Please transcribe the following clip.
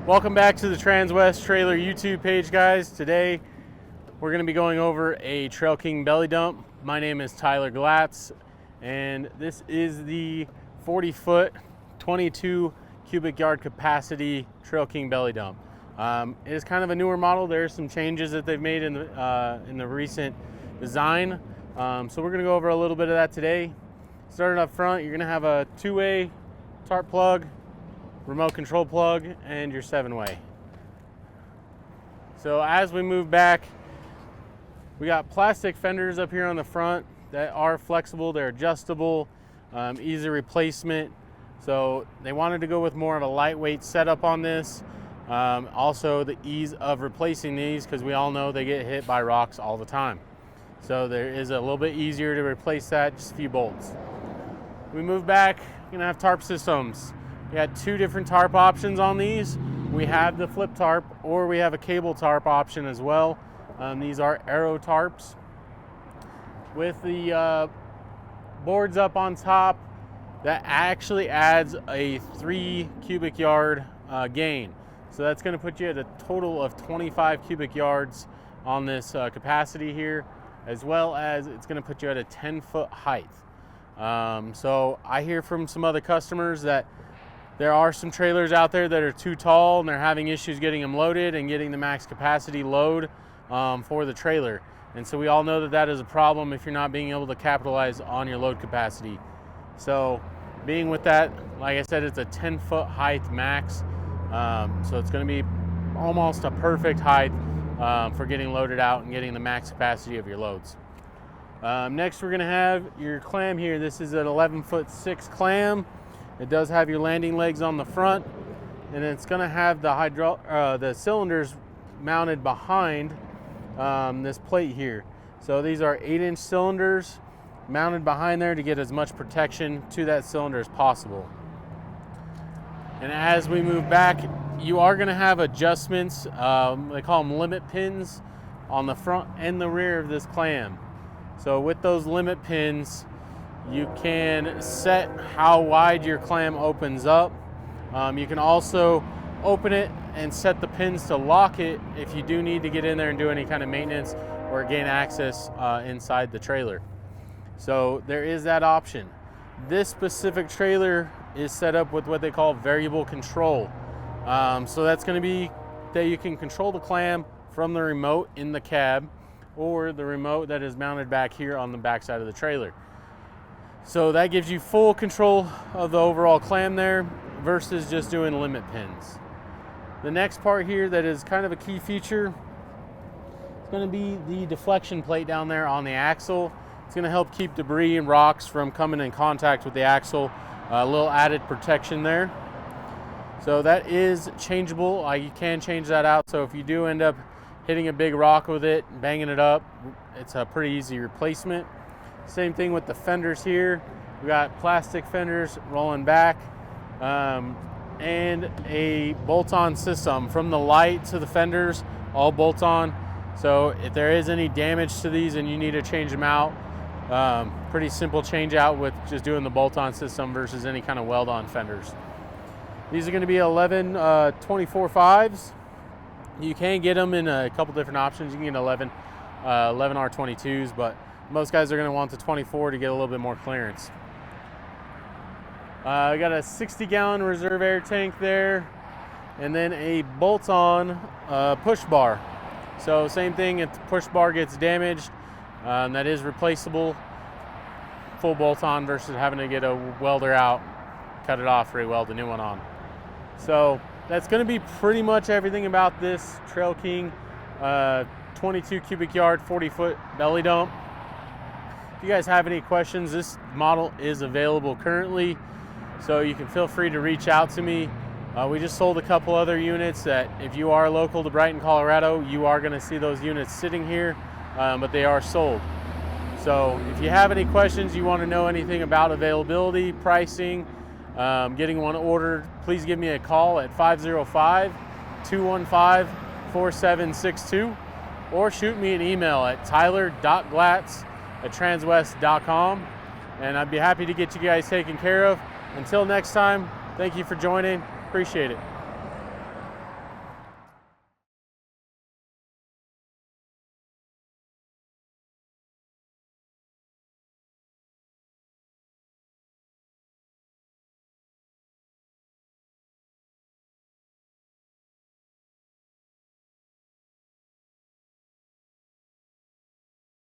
Welcome back to the Transwest Trailer YouTube page, guys. Today we're going to be going over a Trail King belly dump. My name is Tyler Glatz, and this is the 40-foot, 22 cubic yard capacity Trail King belly dump. It is kind of a newer model. There are some changes that they've made in the recent design. So we're going to go over a little bit of that today. Starting up front, you're going to have a 2-way tarp plug, remote control plug, and your 7-way. So as we move back, we got plastic fenders up here on the front that are flexible, they're adjustable, easy replacement. So they wanted to go with more of a lightweight setup on this. Also the ease of replacing these, because we all know they get hit by rocks all the time. So there is a little bit easier to replace that, just a few bolts. We move back, you're gonna have tarp systems. We got two different tarp options on these. We have the flip tarp, or we have a cable tarp option as well. These are arrow tarps. With the boards up on top, that actually adds a 3 cubic yard gain. So that's going to put you at a total of 25 cubic yards on this capacity here, as well as it's going to put you at a 10-foot height. So I hear from some other customers that there are some trailers out there that are too tall and they're having issues getting them loaded and getting the max capacity load for the trailer. And so we all know that that is a problem if you're not being able to capitalize on your load capacity. So being with that, like I said, it's a 10-foot height max. So it's going to be almost a perfect height for getting loaded out and getting the max capacity of your loads. Next, we're going to have your clam here. This is an 11'6" clam. It does have your landing legs on the front, and it's going to have the cylinders mounted behind this plate here. So these are 8-inch cylinders mounted behind there to get as much protection to that cylinder as possible. And as we move back, you are going to have adjustments. They call them limit pins on the front and the rear of this clam. So with those limit pins, you can set how wide your clam opens up. You can also open it and set the pins to lock it if you do need to get in there and do any kind of maintenance or gain access inside the trailer. So there is that option. This specific trailer is set up with what they call variable control. So that's going to be that you can control the clam from the remote in the cab, or the remote that is mounted back here on the back side of the trailer. So that gives you full control of the overall clam there versus just doing limit pins. The next part here that is kind of a key feature is going to be the deflection plate down there on the axle. It's going to help keep debris and rocks from coming in contact with the axle. A little added protection there. So that is changeable. You can change that out. So if you do end up hitting a big rock with it, banging it up, it's a pretty easy replacement. Same thing with the fenders here. We got plastic fenders rolling back, and a bolt-on system from the light to the fenders, all bolt-on. So if there is any damage to these and you need to change them out, pretty simple change out with just doing the bolt-on system versus any kind of weld-on fenders. These are going to be 11 24.5s. You can get them in a couple different options. You can get 11 R22s, but most guys are going to want the 24 to get a little bit more clearance. I got a 60-gallon reserve air tank there, and then a bolt-on push bar. So same thing, if the push bar gets damaged, that is replaceable, full bolt-on versus having to get a welder out, cut it off, re-weld a new one on. So that's going to be pretty much everything about this Trail King 22 cubic yard, 40-foot belly dump. If you guys have any questions, this model is available currently, so you can feel free to reach out to me. We just sold a couple other units that if you are local to Brighton, Colorado, you are going to see those units sitting here, but they are sold. So if you have any questions, you want to know anything about availability, pricing, getting one ordered, please give me a call at 505-215-4762, or shoot me an email at tyler.glatz@transwest.com, and I'd be happy to get you guys taken care of. Until next time, thank you for joining. Appreciate it.